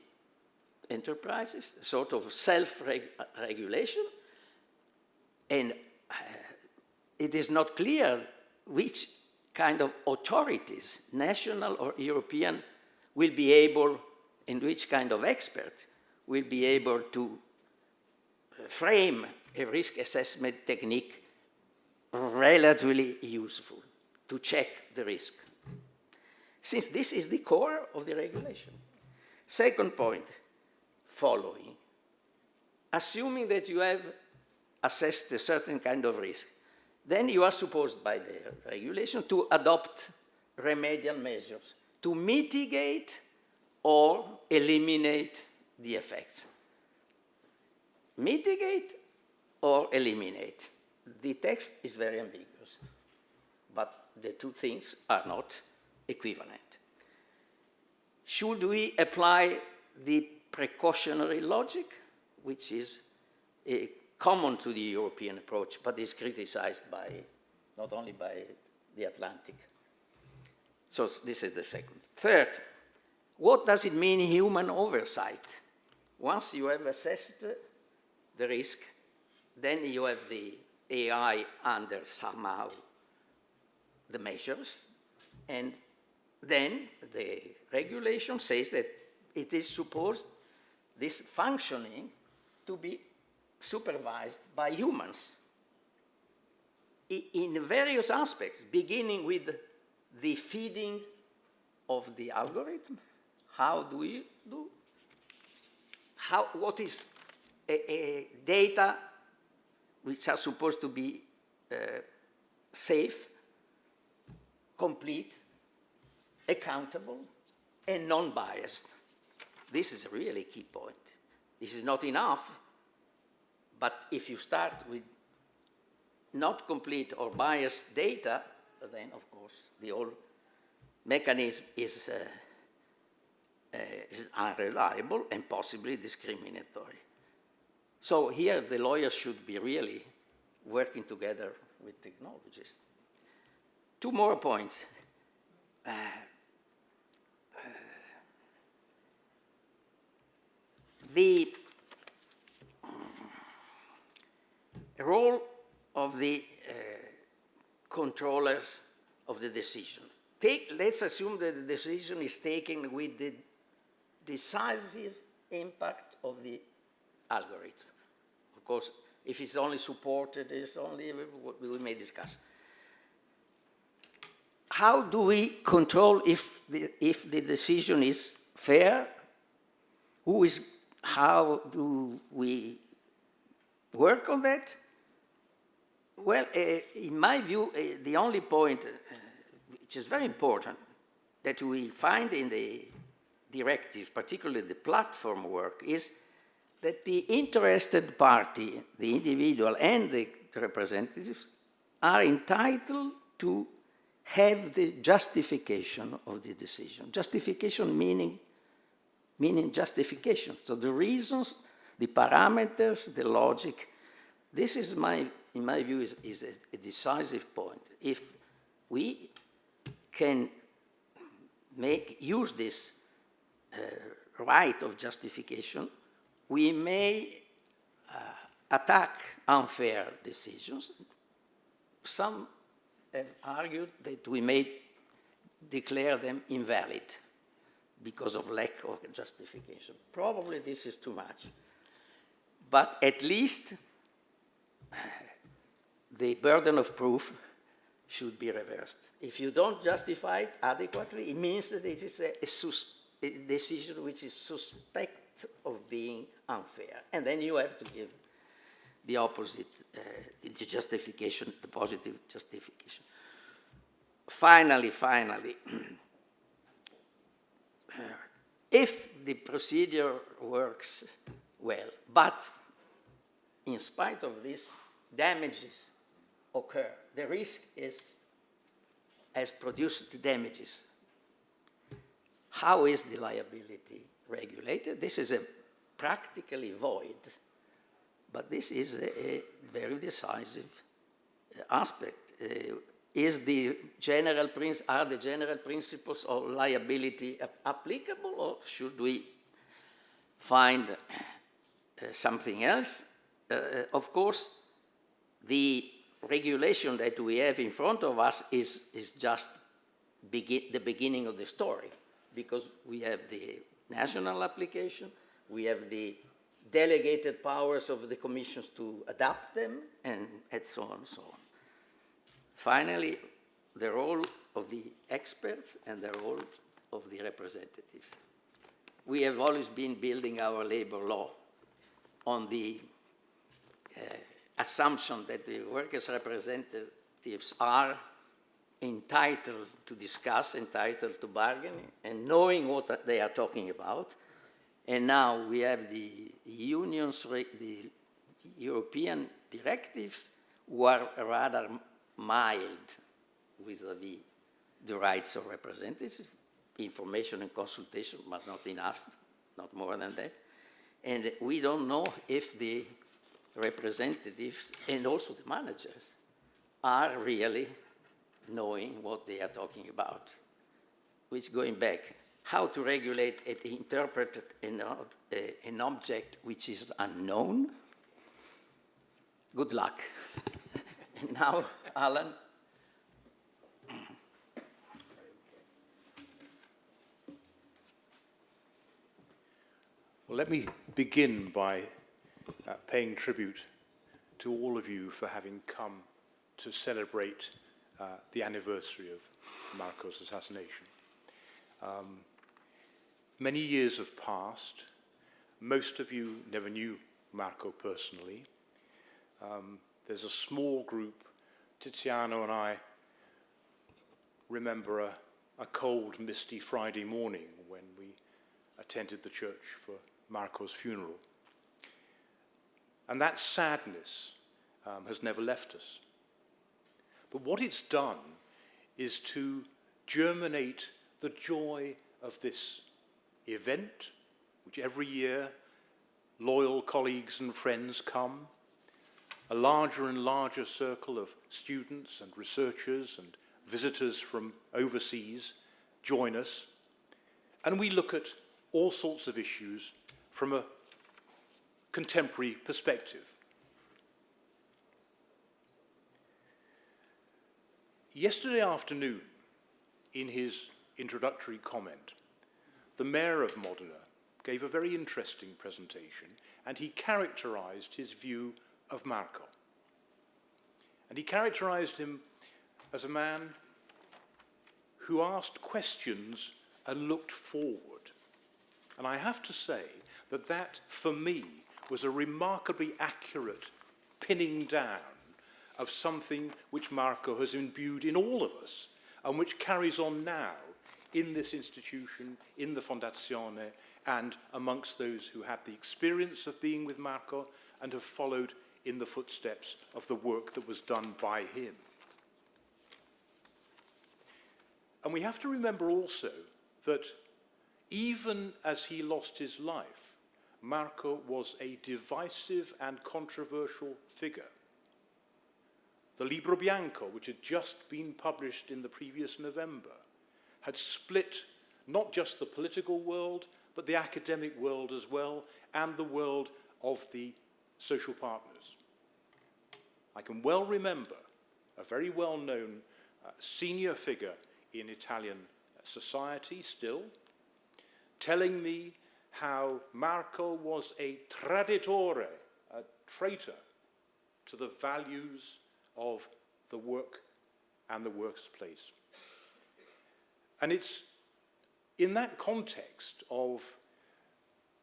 enterprises, sort of self-regulation? And it is not clear which kind of authorities, national or European, will be able, and which kind of experts will be able to frame a risk assessment technique relatively useful to check the risk, since this is the core of the regulation. Second point, following. Assuming that you have assessed a certain kind of risk, then you are supposed by the regulation to adopt remedial measures to mitigate or eliminate the effects. Mitigate or eliminate. The text is very ambiguous, but the two things are not equivalent. Should we apply the precautionary logic, which is common to the European approach, but is criticized not only by the Atlantic? So this is the second. Third, what does it mean human oversight? Once you have assessed the risk, then you have the AI under somehow the measures, and then the regulation says that it is supposed, this functioning, to be supervised by humans in various aspects, beginning with the feeding of the algorithm. How do we do? What is data which are supposed to be safe, complete, accountable, and non-biased? This is a really key point. This is not enough, but if you start with not complete or biased data, then of course the whole mechanism is unreliable and possibly discriminatory. So here the lawyers should be really working together with technologists. Two more points. The role of the controllers of the decision. Let's assume that the decision is taken with the decisive impact of the algorithm. Of course, if it's only supported, it's only what we may discuss. How do we control if the decision is fair? How do we work on that? Well, in my view, the only point, which is very important, that we find in the directives, particularly the platform work, is that the interested party, the individual and the representatives, are entitled to have the justification of the decision. Justification meaning justification. So the reasons, the parameters, the logic. This is in my view, is a decisive point. If we can use this right of justification, we may attack unfair decisions. Some have argued that we may declare them invalid because of lack of justification. Probably this is too much. But at least the burden of proof should be reversed. If you don't justify it adequately, it means that it is a decision which is suspect of being unfair. And then you have to give the opposite, the justification, the positive justification. Finally, if the procedure works well, but in spite of this, damages occur, the risk has produced damages. How is the liability regulated? This is a practically void, but this is a very decisive aspect. Are the general principles of liability applicable, or should we find something else? Of course, the regulation that we have in front of us is just the beginning of the story, because we have the national application, we have the delegated powers of the commissions to adapt them, and so on and so on. Finally, the role of the experts and the role of the representatives. We have always been building our labor law on the assumption that the workers' representatives are entitled to discuss, entitled to bargain, and knowing what they are talking about. And now we have the the European directives who are rather mild vis-à-vis the rights of representatives, information and consultation, but not enough, not more than that. And we don't know if the representatives and also the managers are really knowing what they are talking about. Which, going back, how to regulate and interpret an object which is unknown? Good luck. And now, Alan. Well, let me begin by paying tribute to all of you for having come to celebrate the anniversary of Marco's assassination. Many years have passed. Most of you never knew Marco personally. There's a small group. Tiziano and I remember a cold, misty Friday morning when we attended the church for Marco's funeral. And that sadness has never left us. But what it's done is to germinate the joy of this event, which every year loyal colleagues and friends come, a larger and larger circle of students and researchers and visitors from overseas join us, and we look at all sorts of issues from a contemporary perspective. Yesterday afternoon, in his introductory comment, the mayor of Modena gave a very interesting presentation, and he characterized his view of Marco. And he characterized him as a man who asked questions and looked forward. And I have to say that, for me, was a remarkably accurate pinning down of something which Marco has imbued in all of us and which carries on now in this institution, in the Fondazione, and amongst those who had the experience of being with Marco and have followed in the footsteps of the work that was done by him. And we have to remember also that even as he lost his life, Marco was a divisive and controversial figure. The Libro Bianco, which had just been published in the previous November, had split not just the political world, but the academic world as well, and the world of the social partners. I can well remember a very well-known senior figure in Italian society still, telling me how Marco was a traditore, a traitor to the values of the work and the workplace. And it's in that context of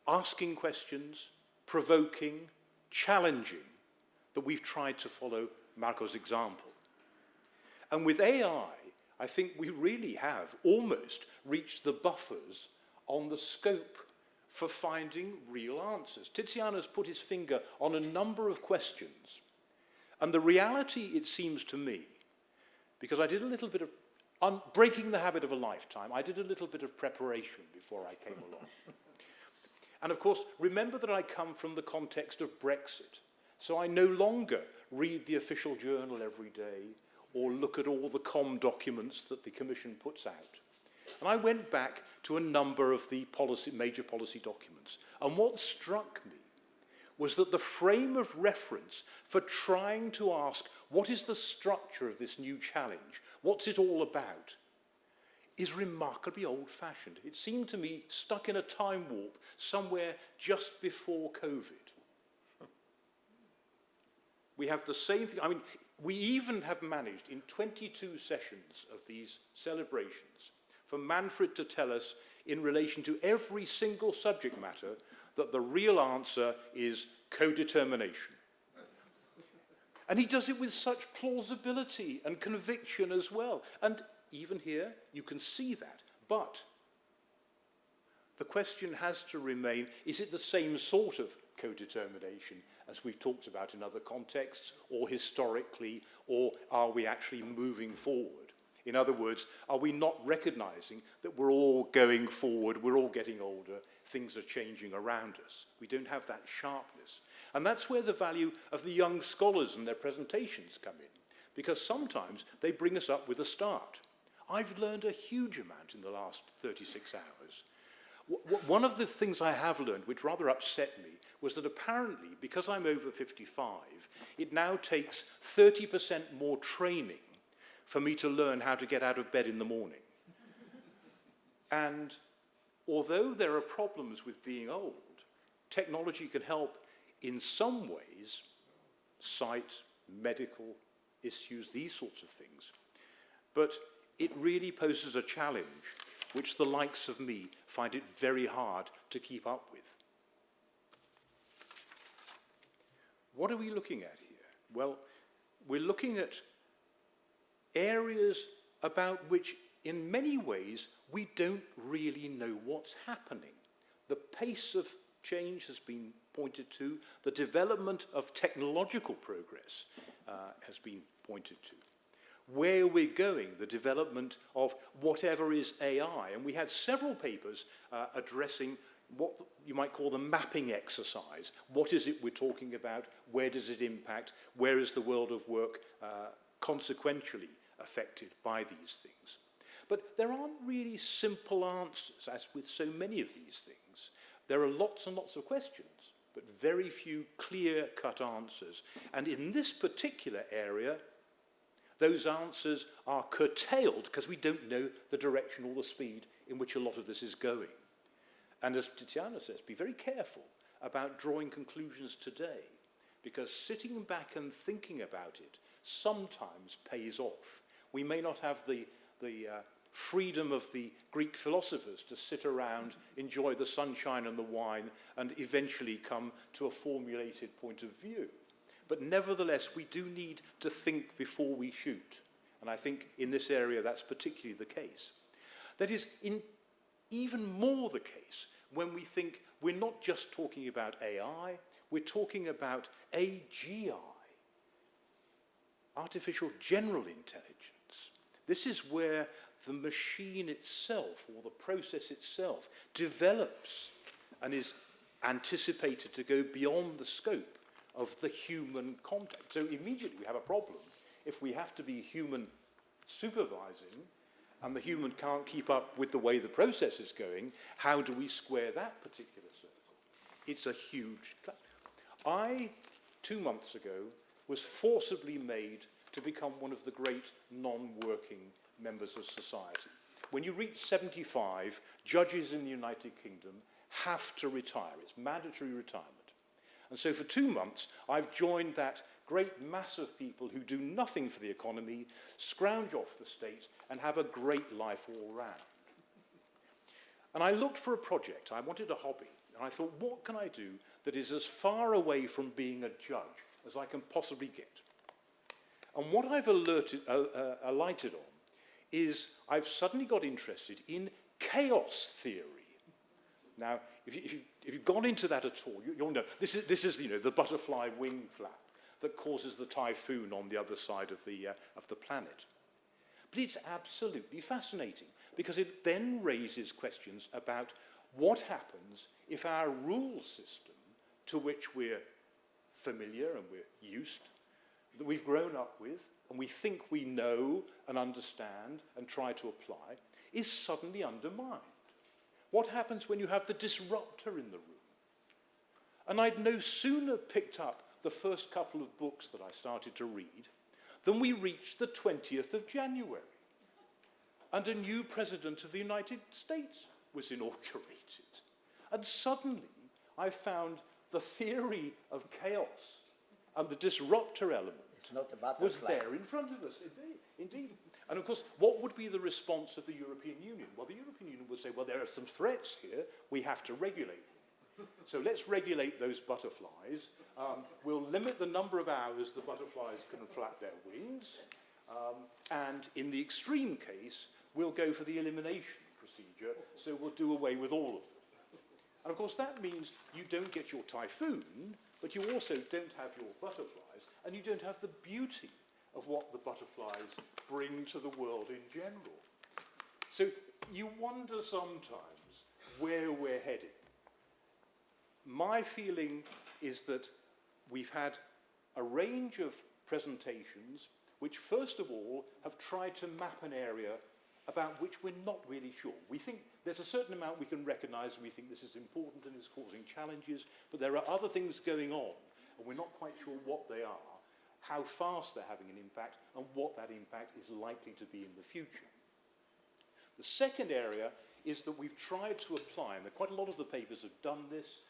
asking questions, provoking, challenging, that we've tried to follow Marco's example. And with AI, I think we really have almost reached the buffers on the scope for finding real answers. Tiziano's put his finger on a number of questions. And the reality, it seems to me, because I did a little bit of breaking the habit of a lifetime, I did a little bit of preparation before I came along. And of course, remember that I come from the context of Brexit. So I no longer read the official journal every day or look at all the documents that the Commission puts out. And I went back to a number of the major policy documents. And what struck me was that the frame of reference for trying to ask, what is the structure of this new challenge? What's it all about? Is remarkably old-fashioned. It seemed to me stuck in a time warp somewhere just before COVID. We have the same thing. I mean, we even have managed in 22 sessions of these celebrations for Manfred to tell us in relation to every single subject matter that the real answer is co-determination. And he does it with such plausibility and conviction as well. And even here, you can see that. But the question has to remain, is it the same sort of co-determination as we've talked about in other contexts, or historically, or are we actually moving forward? In other words, are we not recognizing that we're all going forward, we're all getting older, things are changing around us? We don't have that sharpness. And that's where the value of the young scholars and their presentations come in, because sometimes they bring us up with a start. I've learned a huge amount in the last 36 hours. One of the things I have learned, which rather upset me, was that apparently, because I'm over 55, it now takes 30% more training for me to learn how to get out of bed in the morning. And although there are problems with being old, technology can help in some ways, sight, medical issues, these sorts of things. But it really poses a challenge which the likes of me find it very hard to keep up with. What are we looking at here? Well, we're looking at areas about which, in many ways, we don't really know what's happening. The pace of change has been pointed to. The development of technological progress has been pointed to. Where we're going, the development of whatever is AI. And we had several papers addressing what you might call the mapping exercise. What is it we're talking about? Where does it impact? Where is the world of work consequentially affected by these things? But there aren't really simple answers, as with so many of these things. There are lots and lots of questions, but very few clear-cut answers. And in this particular area, those answers are curtailed because we don't know the direction or the speed in which a lot of this is going. And as Tiziano says, be very careful about drawing conclusions today, because sitting back and thinking about it sometimes pays off. We may not have the freedom of the Greek philosophers to sit around, enjoy the sunshine and the wine, and eventually come to a formulated point of view. But nevertheless, we do need to think before we shoot. And I think in this area that's particularly the case. That is even more the case when we think we're not just talking about AI, we're talking about AGI, artificial general intelligence. This is where the machine itself, or the process itself, develops and is anticipated to go beyond the scope of the human contact. So immediately we have a problem. If we have to be human supervising, and the human can't keep up with the way the process is going, how do we square that particular circle? It's a huge clash. I, 2 months ago, was forcibly made to become one of the great non-working members of society. When you reach 75, judges in the United Kingdom have to retire. It's mandatory retirement. And so for 2 months, I've joined that great mass of people who do nothing for the economy, scrounge off the state, and have a great life all round. And I looked for a project. I wanted a hobby. And I thought, what can I do that is as far away from being a judge as I can possibly get? And what I've alighted on is I've suddenly got interested in chaos theory. Now, if you've gone into that at all, you'll know this is the butterfly wing flap that causes the typhoon on the other side of the planet. But it's absolutely fascinating because it then raises questions about what happens if our rule system, to which we're familiar and we're used, that we've grown up with, and we think we know and understand and try to apply, is suddenly undermined. What happens when you have the disruptor in the room? And I'd no sooner picked up the first couple of books that I started to read than we reached the 20th of January. And a new president of the United States was inaugurated. And suddenly I found the theory of chaos and the disruptor element was there in front of us, indeed. And of course, what would be the response of the European Union? Well, the European Union would say, well, there are some threats here, we have to regulate them. So let's regulate those butterflies. We'll limit the number of hours the butterflies can flap their wings. And in the extreme case, we'll go for the elimination procedure, so we'll do away with all of them. And of course, that means you don't get your typhoon, but you also don't have your butterflies, and you don't have the beauty of what the butterflies bring to the world in general. So you wonder sometimes where we're heading. My feeling is that we've had a range of presentations which, first of all, have tried to map an area about which we're not really sure. We think there's a certain amount we can recognize, and we think this is important and is causing challenges, but there are other things going on, and we're not quite sure what they are, how fast they're having an impact, and what that impact is likely to be in the future. The second area is that we've tried to apply, and quite a lot of the papers have done this,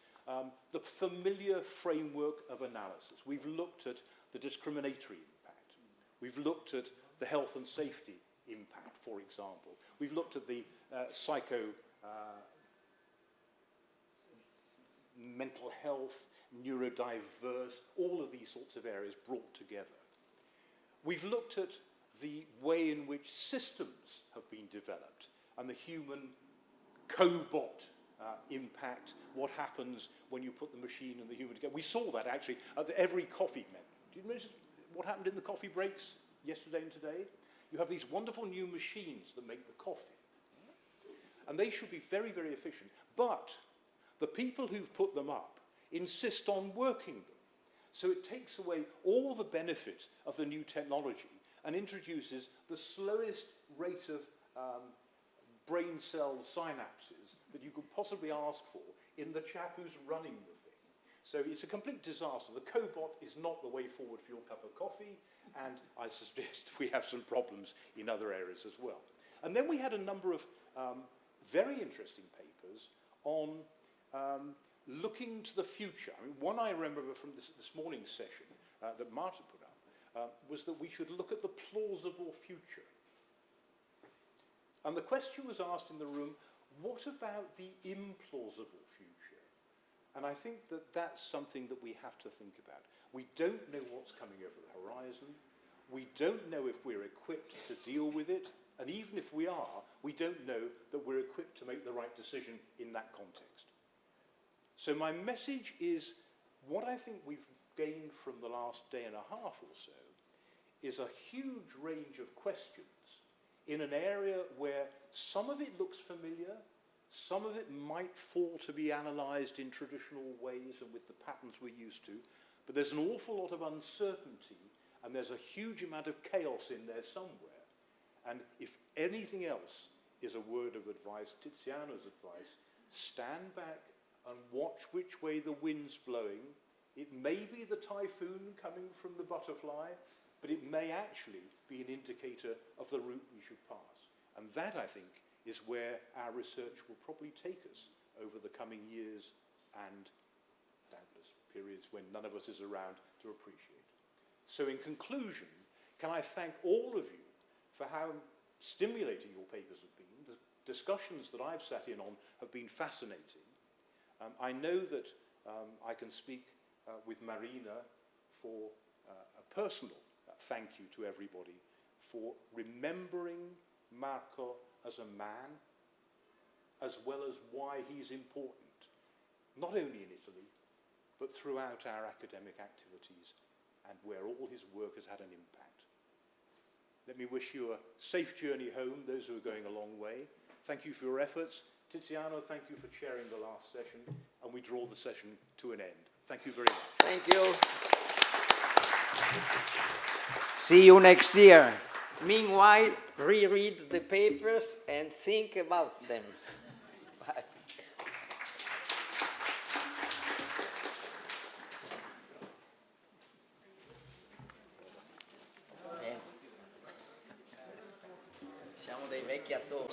the familiar framework of analysis. We've looked at the discriminatory impact. We've looked at the health and safety impact, for example. We've looked at the mental health, neurodiverse, all of these sorts of areas brought together. We've looked at the way in which systems have been developed and the human cobot impact, what happens when you put the machine and the human together. We saw that actually at every coffee menu. Do you notice what happened in the coffee breaks yesterday and today? You have these wonderful new machines that make the coffee. And they should be very, very efficient. But the people who've put them up insist on working them. So it takes away all the benefit of the new technology and introduces the slowest rate of brain cell synapses that you could possibly ask for in the chap who's running the thing. So it's a complete disaster. The cobot is not the way forward for your cup of coffee, and I suggest we have some problems in other areas as well. And then we had a number of very interesting papers on looking to the future. I mean, one I remember from this morning's session that Marta put up was that we should look at the plausible future. And the question was asked in the room, what about the implausible future? And I think that that's something that we have to think about. We don't know what's coming over the horizon. We don't know if we're equipped to deal with it. And even if we are, we don't know that we're equipped to make the right decision in that context. So my message is, what I think we've gained from the last day and a half or so is a huge range of questions in an area where some of it looks familiar, some of it might fall to be analysed in traditional ways and with the patterns we're used to, but there's an awful lot of uncertainty and there's a huge amount of chaos in there somewhere. And if anything else is a word of advice, Tiziano's advice, stand back and watch which way the wind's blowing. It may be the typhoon coming from the butterfly, but it may actually be an indicator of the route we should pass. And that, I think, is where our research will probably take us over the coming years and doubtless periods when none of us is around to appreciate. So in conclusion, can I thank all of you for how stimulating your papers have been. The discussions that I've sat in on have been fascinating. I know that I can speak with Marina for a personal thank you to everybody for remembering Marco as a man, as well as why he's important, not only in Italy, but throughout our academic activities and where all his work has had an impact. Let me wish you a safe journey home, those who are going a long way. Thank you for your efforts. Tiziano, thank you for chairing the last session, and we draw the session to an end. Thank you very much. Thank you. See you next year. Meanwhile, reread the papers and think about them. Bye. Siamo dei vecchi attori.